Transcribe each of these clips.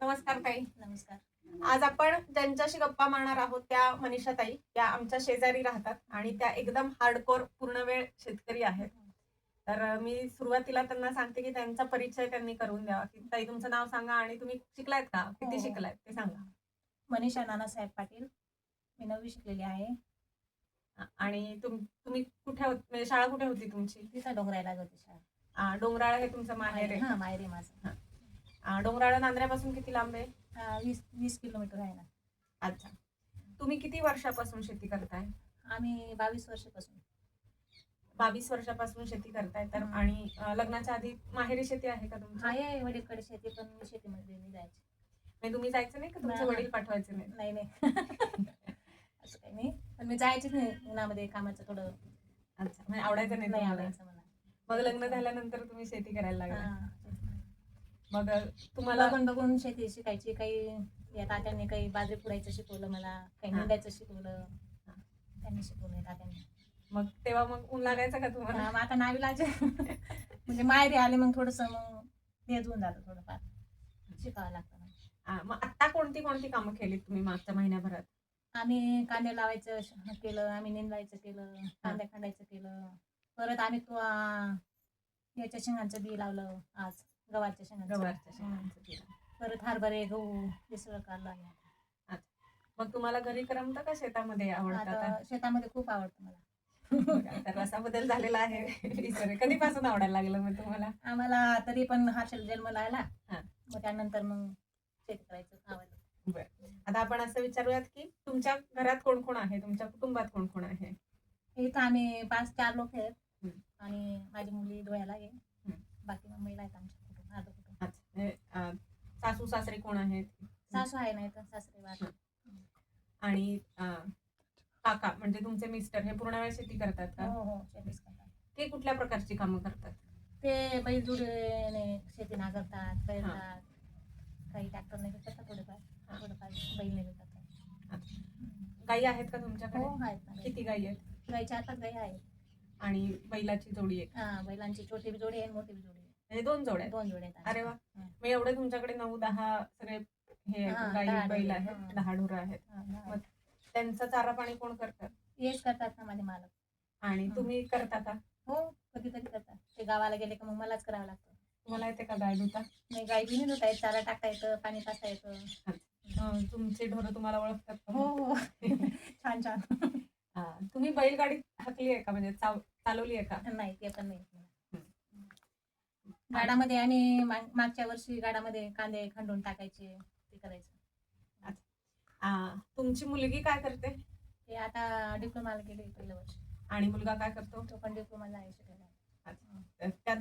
नमस्कार ताई. नमस्कार. आज आपण ज्यांच्याशी गप्पा मारणार आहोत त्या मनीषा ताई. त्या आमच्या शेजारी राहतात आणि त्या एकदम हार्डकोर पूर्ण वेळ शेतकरी आहेत. तर मी सुरुवातीला त्यांना सांगते की त्यांचा परिचय त्यांनी करून द्यावा. की ताई तुमचं नाव सांगा आणि तुम्ही शिकलायत का? किती हो. शिकलायत ते सांगा. मनीषा नानासाहेब पाटील. मी 9वी शिकलेली आहे. आणि तुम्ही कुठे म्हणजे शाळा कुठे होती तुमची? तिथं डोंगरायला होती शाळा. डोंगराळ हे तुमचं माहेर आहे? हां, माहेर आहे माझं. डोंगराळ नांदऱ्यापासून किती लांब आहे? 20 किलोमीटर आहे ना. अच्छा. तुम्ही किती वर्षापासून शेती करताय? आम्ही 22 वर्षापासून. 22 वर्षापासून शेती करताय तर आणि लग्नाच्या आधी माहेरी शेती आहे का तुमची? आहे वडीलकडे शेती, पण मी शेतीमध्ये नाही जायची. म्हणजे तुम्ही जायचं नाही का? तुमचे नाही. वडील पाठवायचे नाही? नाही नाही. असं काही नाही, पण मी जायचीच नाही उन्हामध्ये कामाचं थोडं. अच्छा, म्हणजे आवडायचं नाही नाही तुम्हाला? आवडायचं मला. मग लग्न झाल्यानंतर तुम्ही शेती करायला लागला? हां. मग तुम्हाला बघून बघून शेती शिकायची. काही या तात्यांनी काही बाजरी पुरायचं शिकवलं मला, काही हां. निंदायचं शिकवलं. त्यांनी शिकवलं तात्यांनी. मग तेव्हा मग ऊन लागायचं का तुम्हाला? मग आता नावीलाज म्हणजे माहेरी आले मग थोडस मग हेच होऊन जातं, थोडंफार शिकावं लागतं मग. मग आता कोणती कोणती कामं केलीत तुम्ही मागच्या महिन्याभरात? आम्ही कांदे लावायचं केलं, आम्ही निंदायचं केलं, कांदे खांडायचं केलं. परत आम्ही याच्या शेंगांचं बी लावलं आज, गव्हाच्या गवारच्या शेंगांचं. शेंगांचं केलं. परत हरभरे, गहू हे सगळं काढलं आम्ही. मग तुम्हाला घरी करमतं का शेतामध्ये आवडतं आता आता? शेतामध्ये खूप आवडतं मला. तर असा बदल झालेला आहे. कधीपासून आवडायला लागलं मग तुम्हाला? आम्हाला तरी पण हा जन्माला आला, हां. मग त्यानंतर मग शेती करायचं आवडलं. बरं. आता आपण असं विचारूयात की तुमच्या घरात कोण कोण आहे? तुमच्या कुटुंबात कोण कोण आहे? इथं आम्ही 5-4 लोक आहेत. हं. आणि माझी मुलगी डोळ्याला आहे. हं. बाकी मग महिला आहेत आमच्या कुटुंब, अर्ध कुटुंब. अच्छा. म्हणजे सासू सासरे कोण आहेत? सासू आहे, नाही तर सासरे वारले. आणि काका म्हणजे तुमचे मिस्टर हे पूर्ण वेळ शेती करतात का? हो हो, शेतीच करतात. ते कुठल्या प्रकारची कामं करतात? ते बैलजोडीने शेती नांगरतात, पेरतात. काही ट्रॅक्टरने करतात, थोडंफार बैलने करतात. अच्छा. गायी आहेत का तुमच्याकडे? हो आहेत ना. किती गायी आहेत? गाई 4-5 गाई आहेत. आणि बैलाची जोडी आहे? हा, बैलांची छोटी बी जोडी आहे, मोठी बी जोडी आहे. म्हणजे 2 जोड्या आहेत? 2 जोड्या आहेत. अरे वा. मग एवढे तुमच्याकडे 9-10 सगळे हे हां, गायी 10 बैल ढोरं. आहेत, हां. 10 ढोरं आहेत. मग त्यांचं चारा पाणी कोण करतं? हेच करतात ना माझे मालक. आणि तुम्ही करता का? हो, कधीतरी करतात. ते गावाला गेले का मग मलाच करावं लागतं. तुम्हाला येते का गाय धुता? नाही, गाई बी नाही धुता येत, चारा टाकता येतं, पाणी पाजता येतं. तुमचे ढोरं तुम्हाला ओळखतात का? हो हो. छान छान. तुम्ही बैलगाडी हाकली आहे का? म्हणजे चालवली आहे का? नाही, ते पण नाही. हं. गाडामध्ये आणि मागच्या वर्षी गाडामध्ये कांदे खंडून टाकायचे, ते करायचं. तुमची मुलगी काय करते? ते आता डिप्लोमाला गेले पहिलं वर्ष. आणि मुलगा काय करतो? तो पण डिप्लोमाला आहे, शिकायला. तर त्या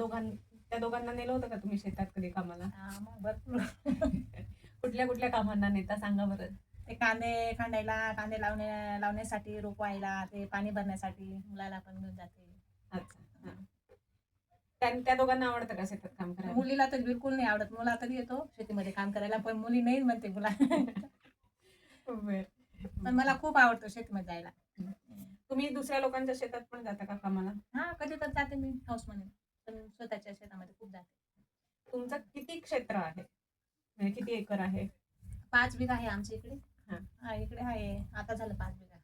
दोघांना नेलं होतं का तुम्ही शेतात कधी कामाला? मग भरपूर. कुठल्या कुठल्या कामांना नेता सांगा बरं? ते कांदे खांडायला, कांदे लावण्यासाठी, रोपवायला, ते पाणी भरण्यासाठी मुलाला पण घेऊन जाते. अच्छा. त्या दोघांना आवडतं का शेतात काम करायला? मुलीला तर बिलकुल नाही आवडत. मुला तरी येतो शेतीमध्ये काम करायला, पण मुली नाही म्हणते मुला. बर. पण मला खूप आवडतं शेतीमध्ये जायला. तुम्ही दुसऱ्या लोकांच्या शेतात पण जाता का कामाला? हा, कधी तर जाते मी हाऊस म्हणून, पण स्वतःच्या शेतामध्ये खूप जाते. तुमचं किती क्षेत्र आहे? म्हणजे किती एकर आहे? 5 बिघा आहे आमच्या इकडे. इकडे आहे, आता झालं 5 बिघा.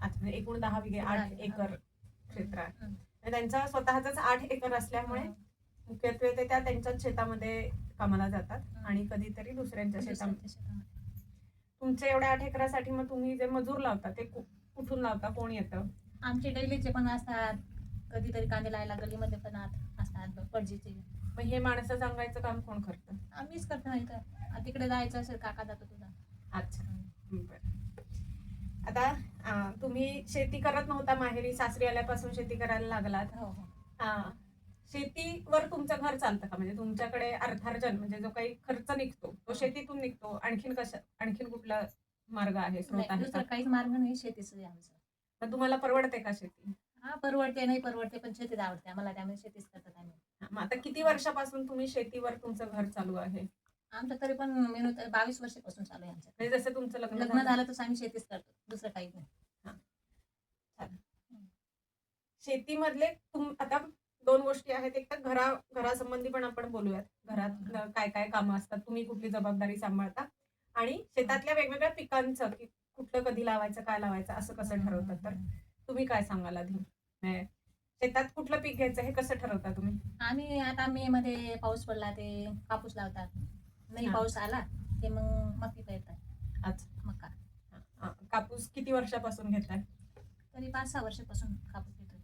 अच्छा, म्हणजे एकूण 10 बिघे, 8 एकर क्षेत्र आहे. त्यांचा स्वतःच 8 एकर असल्यामुळे मुख्यत्वे ते त्यांच्याच शेतामध्ये कामाला जातात आणि कधीतरी दुसऱ्यांच्या शेतामध्ये. तुमच्या एवढ्या 8 एकरासाठी मग तुम्ही जे मजूर लावता ते कुठून लावता? कोण येतं? आमचे डैलीचे पण असतात, कधीतरी कांदे लायला गलीमध्ये पण असतात पडजीचे. मग हे माणसं सांगायचं काम कोण करतं? आम्हीच करतो. नाही तर तिकडे जायचं असेल, काका जातो तुझा. अच्छा. बरं. आता तुम्ही शेती करत नव्हता माहेरी, सासरी आल्यापासून शेती करायला लागलात. हो हो. शेतीवर तुमचं घर चालतं का? म्हणजे तुमच्याकडे अर्थार्जन म्हणजे जो काही खर्च निघतो तो शेतीतून निघतो? आणखीन कुठला मार्ग आहे, स्रोत आहे दुसरा का? काहीच मार्ग नाही, शेतीच आहे आमचं. मग तुम्हाला परवडते का शेती? हा, परवडते नाही परवडते, पण शेतीच आवडते आम्हाला, त्यामुळे शेतीच करतात आम्ही. मग आता किती वर्षापासून तुम्ही शेतीवर तुमचं घर चालू आहे? आमचं तरी पण मेनू तर 22 वर्षापासून चालू आहे आमचं. म्हणजे जसं तुमचं लग्न झालं तसं आम्ही शेतीच करतो, दुसरं काही नाही. शेतीमधले आता दोन गोष्टी आहेत. एक तर घरासंबंधी पण आपण बोलूयात. घरात काय काय कामं असतात, तुम्ही कुठली जबाबदारी सांभाळता आणि शेतातल्या वेगवेगळ्या पिकांचं की कुठलं कधी लावायचं, काय लावायचं असं कसं ठरवतात. तर तुम्ही काय सांगाल आधी? म्हणजे शेतात कुठलं पीक घ्यायचं हे कसं ठरवता तुम्ही? आम्ही आता मे मध्ये पाऊस पडला ते कापूस लावतात. नाही हा. पाऊस आला ते मग मक्की पेरतात. अच्छा. मका कापूस किती वर्षापासून घेताय तरी 5-6 वर्षापासून कापूस घेतो.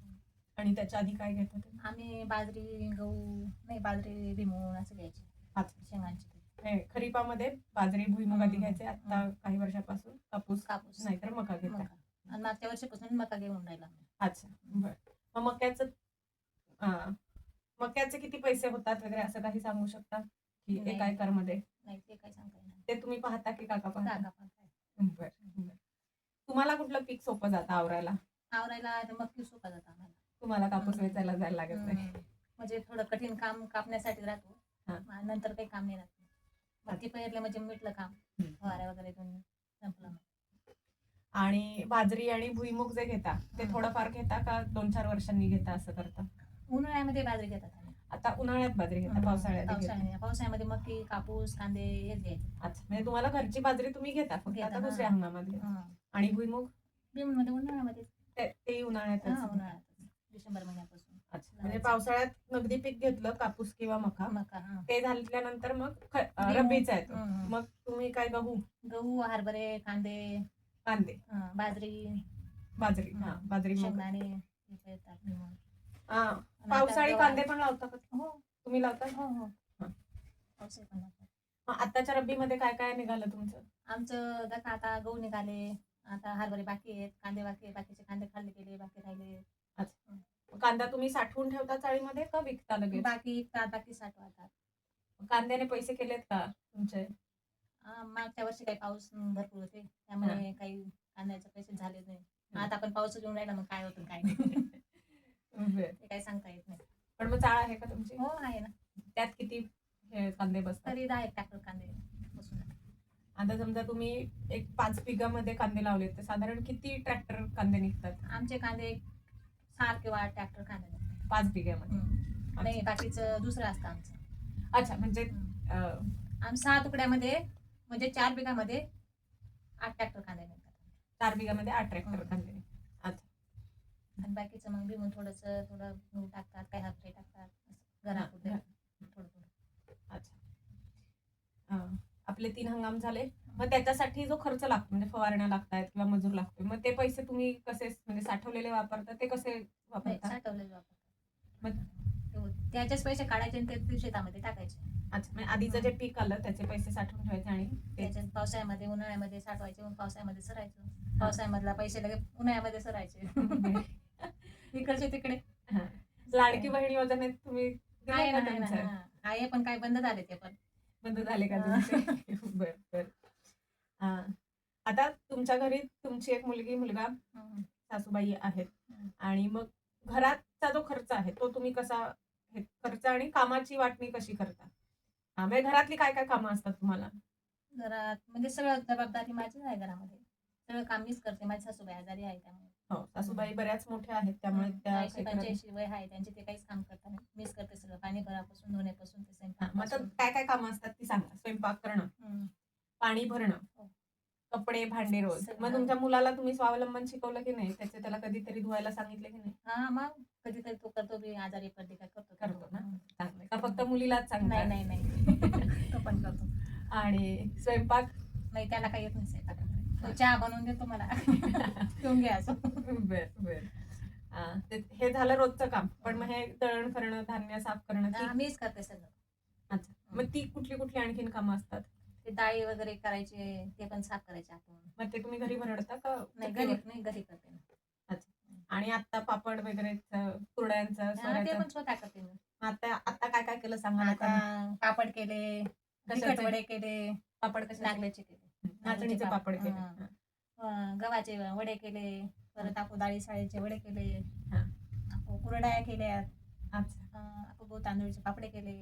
आणि त्याच्या आधी काय घेता तुम्ही? आम्ही बाजरी गहू नाही बाजरी भुईमूग असं घ्यायचे. अच्छा. शेंगांचे खरीपामध्ये बाजरी भुईमुग आधी घ्यायचे. आता काही वर्षापासून कापूस कापूस नाहीतर मका घेताय. मका आणि मागच्या वर्षापासून मका घेऊन राहिला. अच्छा. बर. मग मक्याचे किती पैसे होतात वगैरे असं काही सांगू शकता की नाही. एका एकर मध्ये? नाही ते काय सांगता येणार. ते तुम्ही पाहता की काका पाहता? काका पाहताय. बर. तुम्हाला कुठलं पीक सोपं जातं आवरायला? आवरायला तर मक्की सोपा जातं आम्हाला. तुम्हाला कापूस वेचायला जायला लागत नाही? म्हणजे थोडं कठीण काम कापण्यासाठी राहतो. हा. नंतर काही काम नाही राहत. मक्की पेरले म्हणजे मिटलं काम. फवाऱ्या वगैरे देऊन संपलं. आणि बाजरी आणि भुईमुग जे घेता ते थोडंफार घेता का 2-4 वर्षांनी घेता असं करता? उन्हाळ्यामध्ये बाजरी घेतात आम्ही. आता उन्हाळ्यात बाजरी घेता, पावसाळ्यात? पावसाळ्यामध्ये मक्की कापूस कांदे हेच घ्यायचे. अच्छा. म्हणजे तुम्हाला घरची बाजरी तुम्ही घेता फक्त आता दुसऱ्या हंगामात घेता. आणि भुईमुग? मध्ये उन्हाळ्यामध्ये ते उन्हाळ्यात. उन्हाळ्यात डिसेंबर महिन्यापासून. अच्छा. म्हणजे पावसाळ्यात नगदी पीक घेतलं कापूस किंवा मका, ते झाल्यानंतर मग रब्बीचा येतो. मग तुम्ही काय गहू हरभरे कांदे बाजरी बाजरी मग शेंगदाणे पावसाळी कांदे पण लावता का? हो तुम्ही लावता? हो पावसाळी पण लावतात. मग आताच्या रब्बीमध्ये काय काय निघालं तुमचं? आमचं जसं आता गहू निघाले, आता हरभरे बाकी आहेत, कांदे बाकी आहेत, बाकीचे कांदे खाल्ले गेले, बाकी राहिले. कांदा तुम्ही साठवून ठेवता चाळीमध्ये का विकता लगेच? बाकी साठवतात. कांद्याने पैसे केलेत का तुमचे? मागच्या वर्षी काही पाऊस भरपूर होते त्यामुळे काही कांद्याचे पैसे झाले नाही. आता आपण पाऊस घेऊन राहिला मग काय होतं काय नाही ते काही सांगता येत नाही. पण मग चाळ आहे का तुमची? हो आहे ना. त्यात किती कांदे बसतात? तरी 10 ट्रॅक्टर कांदे बसून. आता समजा तुम्ही एक 5 बिघामध्ये कांदे लावले तर साधारण किती ट्रॅक्टर कांदे निघतात? आमचे कांदे 7 किंवा 8 ट्रॅक्टर कांदे निघतात 5 बिघ्यामध्ये. नाही बाकीचं दुसरं असतं आमचं. अच्छा. म्हणजे आम्ही 6 तुकड्यामध्ये म्हणजे 4 बिघामध्ये 8 ट्रॅक्टर कांदे निघतात. 4 बिघामध्ये 8 ट्रॅक्टर कांदे. अच्छा. आणि बाकीचं मग भुईमूग थोडं गहू टाकतात, काही हरभरे टाकतात घरापुरते थोडं. अच्छा. आपले 3 हंगाम झाले. मग त्याच्यासाठी जो खर्च लागतो म्हणजे फवारण्या लागतात किंवा मजूर लागतो, मग ते पैसे तुम्ही कसे म्हणजे साठवलेले वापरता ते कसे वापरता? साठवलेले वापरतात. मग त्याचेच पैसे काढायचे आणि ते शेतामध्ये टाकायचे. अच्छा. म्हणजे आधीचं जे पीक आलं त्याचे पैसे साठवून ठेवायचे आणि त्याच्यात पावसाळ्यामध्ये उन्हाळ्यामध्ये साठवायचे, मग पावसाळ्यामध्ये सरायचं. पावसाळ्यामधला पैसे लगेच उन्हाळ्यामध्ये सरायचे. इकडचे तिकडे. लाडकी बहीण योजनेत तुम्ही आहे पण काय बंद झाले ते पण. बंद झाले का तुमचे? बर. आता तुमच्या घरी तुमची एक मुलगा सासूबाई आहेत आणि मग घराचा जो खर्च आहे तो तुम्ही कसा खर्च आणि कामाची वाटणी कशी करता? म्हणजे घरातली काय काय कामं असतात तुम्हाला? घरात म्हणजे सगळं जबाबदारी माझीच आहे घरामध्ये. सगळं काम मीच करते. माझी सासूबाई आजारी आहे त्यामुळे. हो. सासूबाई बऱ्याच मोठ्या आहेत त्यामुळे 85 वय आहे त्यांचे, ते काहीच काम करता नाही. मीच करते सगळं. पाणी भरापासून धुण्यापासून ते स्वयंपाक. मग काय काय कामं असतात ती सांगा. स्वयंपाक करणं, पाणी भरणं, कपडे भांडे रोज. मग तुमच्या मुलाला तुम्ही स्वावलंबन शिकवलं की नाही? त्याला कधीतरी धुवायला सांगितलं की नाही? मग कधीतरी तो करतो. बी आजारी पडली काय करतो ना. चांगलं का फक्त मुलीलाच सांगता? नाही तो पण करतो. आणि स्वयंपाक? नाही त्याला काही येत नाही स्वयंपाक. तो चहा बनवून देतो मला. पिऊन घ्या असं. बर. हे झालं रोजचं काम. पण मग हे दळण करणं, धान्य साफ करणं मीच करते सगळं. अच्छा. मग ती कुठली आणखीन कामं असतात? ते डाळी वगैरे करायचे ते पण साफ करायचे आपण. मग ते तुम्ही घरी भरडता का? नाही घरी करते. अच्छा. आणि आता पापड वगैरे कुरड्यांचं ते पण स्वतः करते मी. आता काय काय केलं सांगा? पापड केले, तिखट वडे केले, पापड कसे? नागल्याचे केले, नाचणीचे पापड केले, गव्हाचे वडे केले, परत आपण डाळी साळीचे वडे केले, कुरड्या केल्या, आपण तांदूळचे पापडे केले.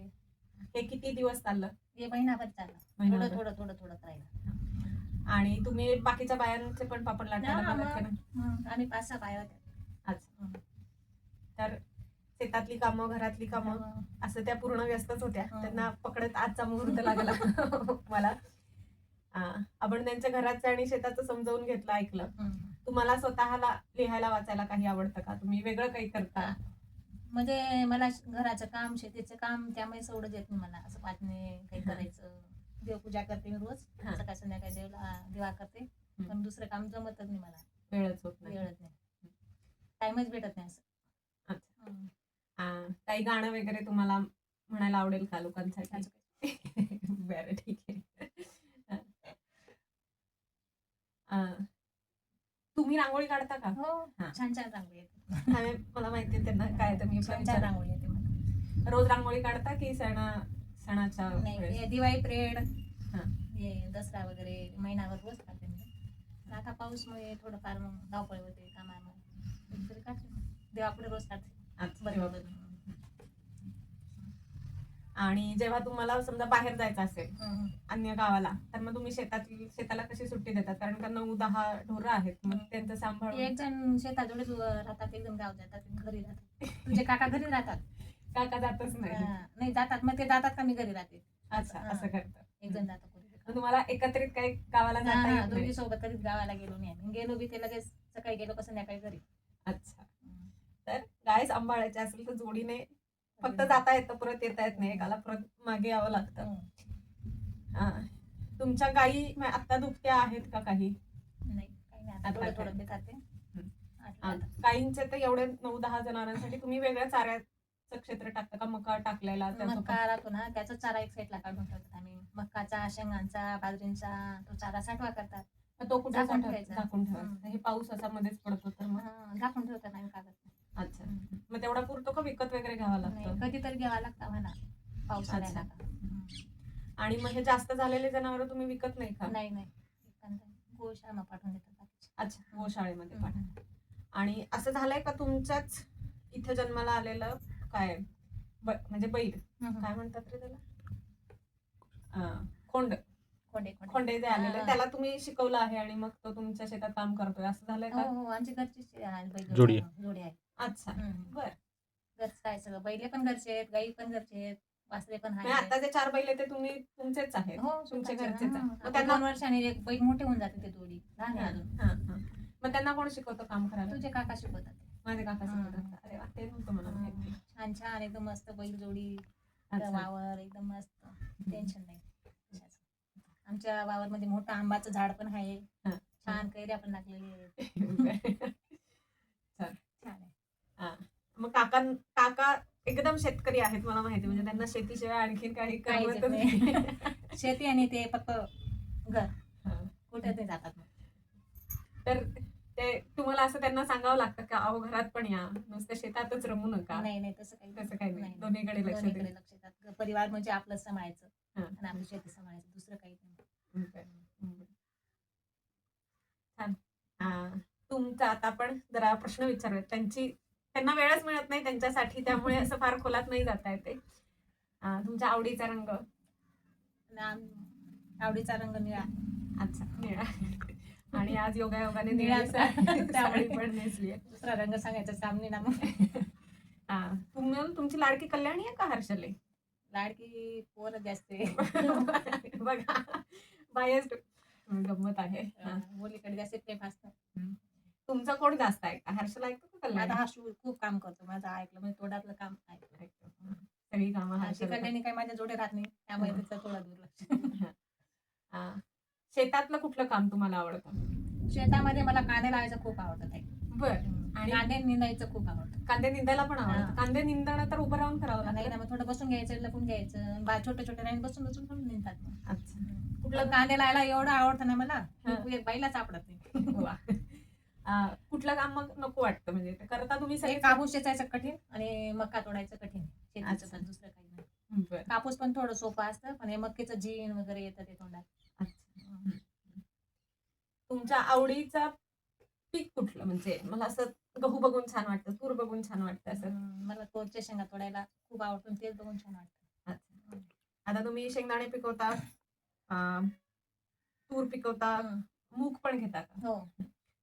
हे किती दिवस चाललं? हे महिनाभर चाललं. थोडं करायला. आणि तुम्ही बाकीच्या बायांचे पण पापड लाटायला? आम्ही 5-6 बाया होत्या. अच्छा. तर शेतातली कामं, घरातली कामं असं त्या पूर्ण व्यस्तच होत्या. त्यांना पकडत आजचा मुहूर्त लागला मला. आपण त्यांच्या घराचं आणि शेताचं समजावून घेतलं, ऐकलं. तुम्हाला स्वतःला लिहायला वाचायला काही आवडतं का? तुम्ही वेगळं काही करता? म्हणजे मला घराचं काम, शेतीचं काम, त्यामुळे सोडत येत नाही मला. असं वाचणे, काही करायचं. देवपूजा करते मी रोज. सकाळ संध्याकाळी दिवा करते. पण दुसरं काम जमतच नाही मला. वेळच होत नाही. वेळच नाही. टाइमच भेटत नाही असं. काही गाणं वगैरे तुम्हाला म्हणायला आवडेल का लोकांसाठी? बरं, ठीक आहे. तुम्ही रांगोळी काढता का? हो, छान छान रांगोळी येते. मला माहिती आहे त्यांना काय तर मी छान छान रांगोळी येते मला. रोज रांगोळी काढता की सणाच्या नाही, दिवाळी पिरियड, दसरा वगैरे महिनाभर रोज काढते मी. आता पाऊसमुळे थोडंफार मग धावपळ होते कामामुळे, तरी काढते. देवापुढे रोज काढते. बरोबर. आणि जेव्हा तुम्हाला समजा बाहेर जायचं असेल अन्य गावाला, तर मग तुम्ही शेताला कशी सुट्टी देतात? कारण का 9-10 ढोरं आहेत, मग त्यांचं सांभाळ. एक जण शेताजवळच राहतात, एक जण गाव जातात, घरी राहतात. तुझे काका घरी राहतात? काका जातच नाही जातात, मग ते जातात का मी घरी राहते. अच्छा, असं करतात. एक जण जातात. तुम्हाला एकत्रित काही गावाला जाता येत नाही? दोघी सोबत कधीच गावाला गेलो नाही. गेलो बी ते लगेच सकाळी गेलो का संध्याकाळी घरी. अच्छा. तर गाय सांभाळायची असेल तर जोडीने फक्त जाता येतं, परत येता येत नाही. एकाला परत मागे यावं लागतं. तुमच्या गायी आता दुभत्या आहेत का काही? नाही, काही नाही. थोडं देतात ते. गायींचे तर एवढे 9-10 जनावरांसाठी तुम्ही वेगळ्या चाऱ्याचं क्षेत्र टाकता का? मका टाकलेला? मका राहतो ना, त्याचा चारा एक साईडला काढून ठेवतात आम्ही. मकाचा, शेंगांचा, बाजरींचा तो चारा साठवा करतात. तो कुठे झाकून ठेवायचा? हे पाऊस असा मध्येच पडतो तर मग झाकून ठेवतात आम्ही कागद. अच्छा. मग तेवढा पुरतो का विकत वगैरे घ्यावा लागतं? कधीतरी घ्यावा लागतं म्हणा, पाऊस आला का. आणि मग हे जास्त झालेले जनावर तुम्ही विकत नाही का? नाही, गोशाळा पाठवून देतात. अच्छा, गोशाळेमध्ये पाठवतात. आणि असं झालंय का तुमच्याच इथे जन्माला आलेलं काय म्हणजे बैल, काय म्हणतात रे त्याला, खोंडे जे आलेले, त्याला तुम्ही शिकवलं आहे आणि मग तो तुमच्या शेतात काम करतोय, असं झालंय का? हो, आमची घरची जोडी आहे. अच्छा, बर. घरचं आहे सगळं. बैले पण घरचे आहेत, गाई पण घरचे आहेत, वासरे पण आहेत. आता जे 4 बैल ते तुमचेच आहेत? हो, तुमच्या घरचेच आहेत. मग त्यांना 2 वर्षांनी एक बैल मोठे होऊन जाते ते जोडी. लहान आहे अजून. मग त्यांना कोण शिकवतं काम करायला? तुझे काका शिकवतात. माझे काका शिकवतात. अरे वा, ते नव्हतं मला माहिती. छान छान एकदम मस्त बैल जोडी, वावर एकदम मस्त, टेन्शन नाही. आमच्या वावर मध्ये मोठं आंबाचं झाड पण आहे, छान कैऱ्या पण लागलेली आहेत. छान आहे. मग काका एकदम शेतकरी आहेत मला माहिती, म्हणजे त्यांना शेतीशिवाय आणखीन काही करमतच नाही. शेती आणि ते फक्त घर, कुठे ते जातात. तर ते तुम्हाला असं त्यांना सांगावं लागतं का, अहो घरात पण या, नुसतं शेतातच रमू नका? नाही, तसं काही नाही. दोन्हीकडे लक्ष देतात. परिवार म्हणजे आपलं सांभाळायचं आणि आपली शेती सांभाळायचं, दुसरं काही नाही. छान. तुमचा आता आपण जरा प्रश्न विचारूया. त्यांना वेळच मिळत नाही त्यांच्यासाठी, त्यामुळे असं फार खोलात नाही जाता येते. तुमच्या आवडीचा रंग? आवडीचा रंग निळा. अच्छा, निळा. आणि आज योगायोगाने निळा साडी पण नेसली आहे. दुसरा रंग सांगायचा सामने ना. मग तुमची लाडकी कल्याणी आहे का हर्षले? लाडकी पोर जास्त बघा, बायस गंमत आहे. मुलीकडे जास्त प्रेम असतं. तुमचं कोण जास्त आहे का? हर्षला ऐकतो का कल्याणी? माझा हर्ष खूप काम करतो. माझं ऐकलं म्हणजे तोंडातलं काम ऐकतो. सगळी कामं कल्याणी काही माझ्या जोडे राहत नाही, त्यामुळे तिचं थोडं दुर्लक्ष. शेतातलं कुठलं काम तुम्हाला आवडतं? शेतामध्ये मला कांदे लावायचं खूप आवडतं. बरं. आणि कांदे निंदायचं खूप आवडतं. कांदे निंदायला पण आवडतं? कांदे निंदणं तर उभं राहून करावं नाही ना, मग थोडं बसून घ्यायचं, लपून घ्यायचं. छोटे छोटे राहून बसून पण निंदतात. अच्छा. कुठलं कांदे लावायला एवढं आवडतं ना मला, बाईलाच आवडत नाही. कुठलं काम मग नको वाटतं, म्हणजे करता तुम्ही सगळे? कापूस वेचायचं कठीण आणि मका तोडायचं कठीण. शेतीचं पण दुसरं काही नाही. कापूस पण थोडं सोपं असतं, पण हे मक्कीचं जीन वगैरे येतं ते तोंडात. तुमच्या आवडीचा पीक कुठलं? म्हणजे मला असं गहू बघून छान वाटतं, तूर बघून छान वाटतं. असं मला तोरच्या शेंगा तोडायला खूप आवडतं, तेच बघून छान वाटतं. आता तुम्ही शेंगदाणे पिकवता, तूर पिकवता, मूग पण घेता का? हो.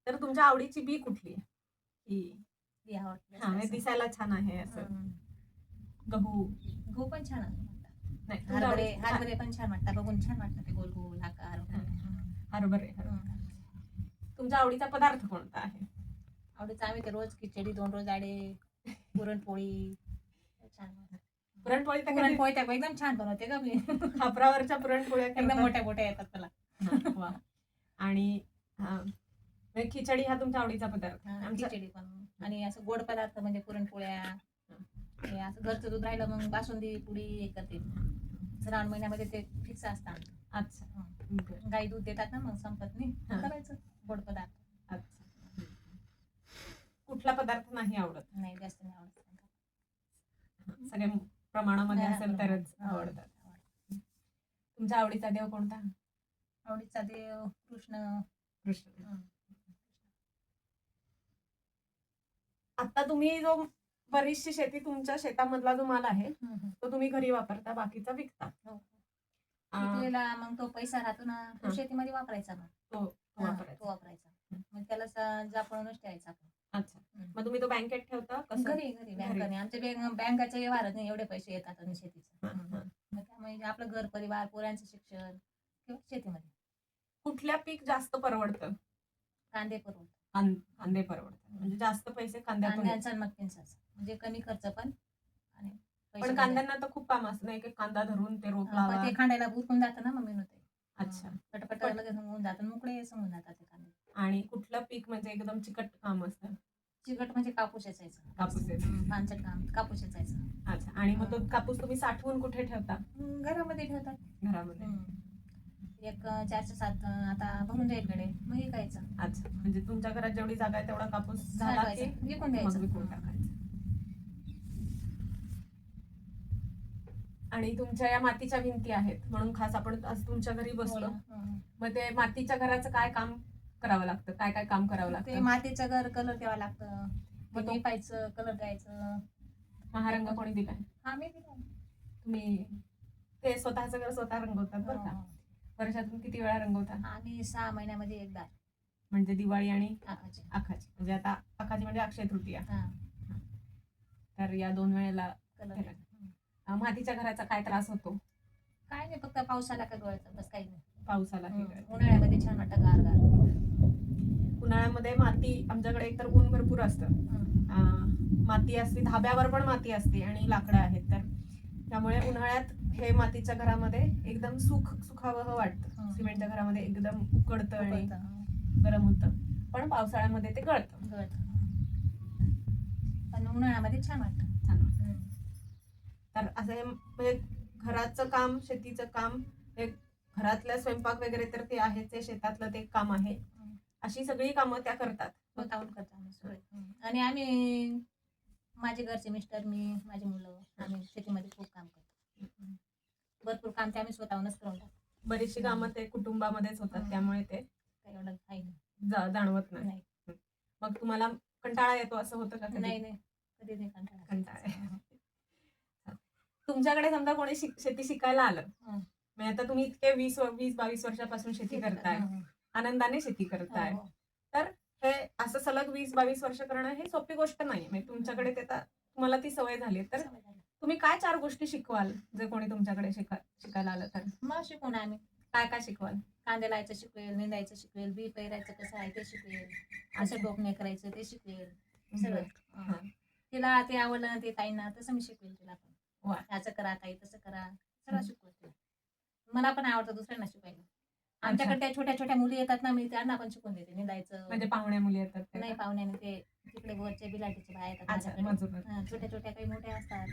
तर तुमच्या आवडीची बी कुठली आहे? ती आवडते. दिसायला छान आहे असं. गहू गहू पण छान वाटतात. नाही तुमच्या हरभरे आवडीचा- हरभरे पण छान वाटतात, बघून छान वाटतात ते गोल गोल आकार. हरभरे तुमच्या आवडीचा पदार्थ कोणता आहे? आवडीचं आम्ही ते रोज खिचडी, 2 रोज आडे, पुरणपोळी छान बनवते. पुरणपोळी तर कधी पुरणपोळी त्या एकदम छान बनवते का मी. खापरावरच्या पुरणपोळ्या एकदम करतात. मोठ्या मोठ्या येतात मला. वा. आणि म्हणजे खिचडी हा तुमच्या आवडीचा पदार्थ. आमच्या खिचडी पण आणि असं गोड पदार्थ म्हणजे पुरणपोळ्या, हे असं घरचं दूध राहिलं मग बासुंदी पुडी हे करते. श्रावण महिन्यामध्ये ते फिक्स असतात. अच्छा बरं. गाई दूध देतात ना, मग संपत नाही करायचं गोड पदार्थ. अच्छा कुठला पदार्थ नाही आवडत? नाही जास्त नाही आवडत. सगळे प्रमाणामध्ये हा, असेल तरच आवडतात. तुमच्या आवडीचा देव कोणता? आवडीचा देव कृष्ण. कृष्ण. आता तुम्ही जो बरीचशी शेती, तुमच्या शेतामधला जो माल आहे तो तुम्ही घरी वापरता, बाकीचा विकता. विकलेला मग तो पैसा राहतो ना, तो शेतीमध्ये वापरायचा. मग तो तो वापरायचा. वापरायचा. मग त्याला जपूनच ठेवायचा आपण. अच्छा मग तुम्ही तो बँकेत ठेवता कसं? घरी बँकाने. आमच्या बँकाचे व्यवहारच नाही, एवढे पैसे येतात आणि शेतीचं. मग त्यामुळे आपलं घर परिवार, पोरांचं शिक्षण किंवा शेतीमध्ये. कुठल्या पीक जास्त परवडतं? कांदे परवडतात. कांदे परवडतात म्हणजे जास्त पैसे कांद्यातून येतात. कांद्यांचा आणि मक्यांचाच, म्हणजे कमी खर्च पण आणि पैसे पण कांद्यांना तर खूप काम असतं नाही की कांदा धरून ते रोप पण लावा. ते खांडायला उरकून जातं ना मम्मी होते. अच्छा पटपट लगेच होऊन जातं, मोकळे समजून जातात ते कांदे. आणि कुठलं पीक म्हणजे एकदम चिकट काम असतं? चिकट म्हणजे कापूस याचायचं. कापूस याचायचं. पानसट काम कापूस याचायचं. अच्छा आणि मग तो कापूस तुम्ही साठवून कुठे ठेवता? घरामध्ये ठेवतात. घरामध्ये. एक 407 आता भरून जाईल कडे, मग विकायचं. अच्छा म्हणजे तुमच्या घरात जेवढी जागा आहे तेवढा कापूस झाला की विकून मग द्यायचं. विकून टाकायचं. आणि तुमच्या या मातीच्या भिंती आहेत म्हणून खास आपण आज तुमच्या घरी बसलो. मग ते मातीच्या घराचं काय काम करावं लागतं? काय काय काम करावं ते लागतं? मातीचं घर कलर द्यावं लागतं, मग तो- लिपायचं, कलर द्यायचं. महारंग कोणी दिलाय? आम्ही दिलं. तुम्ही ते स्वतःचं घर स्वतः रंगवतात बरं का? वर्षातून किती वेळा रंगवता? आम्ही 6 महिन्यामध्ये एकदा. म्हणजे दिवाळी आणि आकाची. आखाची म्हणजे आता आखाची म्हणजे अक्षय तृतीया. हा, तर या 2 वेळेला कलर केलं. मातीच्या घराचा काय त्रास होतो? काय नाही, फक्त पावसाला का डोळ्याचं, बस काही नाही. पावसाला उन्हाळ्यामध्ये छान वाटतं गार. उन्हाळ्यामध्ये माती आमच्याकडे एकतर ऊन भरपूर असतं. माती असते, धाब्यावर पण माती असते आणि लाकडं आहेत, तर त्यामुळे उन्हाळ्यात हे मातीच्या घरामध्ये एकदम सुखावह वाटतं. सिमेंटच्या घरामध्ये एकदम उकडतं आणि गरम होतं, पण पावसाळ्यामध्ये ते गळतं. पण उन्हाळ्यामध्ये छान वाटतं. तर असं म्हणजे घराचं काम, शेतीचं काम, हे घरातलं स्वयंपाक वगैरे तर ते आहेच, ते शेतातलं ते काम आहे. अशी सगळी कामं त्या करतात. स्वतःहून करतो आम्ही. आणि आम्ही, माझे घरचे मिस्टर, मी, माझी मुलं, आम्ही शेतीमध्ये खूप काम करतो. भरपूर काम ते आम्ही स्वतःहूनच करून टाकतो. बरीचशी कामं ते कुटुंबामध्येच होतात, त्यामुळे ते काही एवढं काही जाणवत नाही. मग तुम्हाला कंटाळा येतो असं होतं का? नाही नाही, कधी नाही कंटाळा. तुमच्याकडे समजा कोणी शेती शिकायला आलं, म्हणजे आता तुम्ही इतके 20-22 वर्षापासून शेती करताय, आनंदाने शेती करताय, तर हे असं सलग 20-22 वर्ष करणं हे सोपी गोष्ट नाही. म्हणजे तुमच्याकडे ते तुम्हाला ती सवय झाली, तर तुम्ही काय 4 गोष्टी शिकवाल जे कोणी तुमच्याकडे शिकायला आलं तर? मग शिकवून आम्ही काय काय शिकवाल? कांदे लावायचं शिकवेल, निंदायचं शिकवेल, बी पेरायचं कसं आहे ते शिकवेल, असं टोकणे करायचं ते शिकवेल, सगळं. तिला ते आवडलं ते ताईंना, तसं मी शिकवेल तिला पण. असं करा ताई, तसं करा, सगळं शिकवेल तिला. मला पण आवडतं दुसऱ्यांना शिकवायला. आमच्याकडे त्या छोट्या छोट्या मुली येतात ना, मी त्यांना पण शिकवून देते निंदायचं. म्हणजे पाहुण्या मुली येतात? नाही, पाहुण्याने ते तिकडे वरच्या बिलाटीच्या बाया येतात माझ्याकडे, छोट्या छोट्या काही मोठ्या असतात.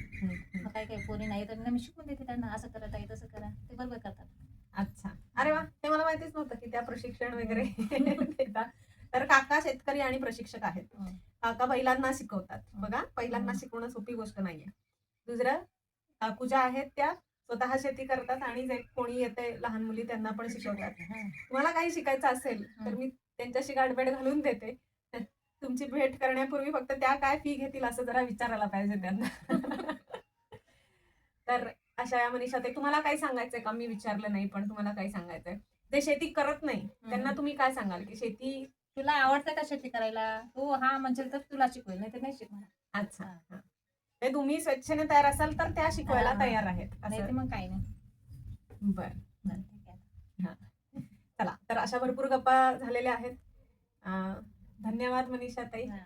मग काही काही पोरी नाही तर मी शिकवून देते त्यांना, असं करा ताई, तसं करा, ते बरोबर करतात. अच्छा, अरे वा, ते मला माहितीच नव्हतं की त्या प्रशिक्षण वगैरे देतात. तर काका शेतकरी आणि प्रशिक्षक आहेत. काका बैलांना शिकवतात. बघा, बैलांना शिकवणं सोपी गोष्ट नाहीये. दुसरं, काकू ज्या आहेत त्या स्वतः शेती करतात आणि जे कोणी येते लहान मुली त्यांना पण शिकवतात. तुम्हाला काही शिकायचं असेल तर मी त्यांच्याशी गाठभेट घालून देते. तुमची भेट करण्यापूर्वी फक्त त्या काय फी घेतील असं जरा विचारायला पाहिजे त्यांना. तर अशा या मनीषा, ते तुम्हाला काही सांगायचंय का? मी विचारलं नाही पण तुम्हाला काही सांगायचंय? जे शेती करत नाही त्यांना तुम्ही काय सांगाल की शेती, तुला आवडतं का शेती करायला? तू हा म्हणजे तर तुला शिकवेल, नाही तर नाही शिकवणार. अच्छा, म्हणजे तुम्ही स्वेच्छेने तयार असाल तर त्या शिकवायला हा. तयार आहेत नाही तर असं. मग काही नाही. बर, बरं, ठीक आहे. चला तर अशा भरपूर गप्पा झालेल्या आहेत. धन्यवाद मनीषा ताई. हा.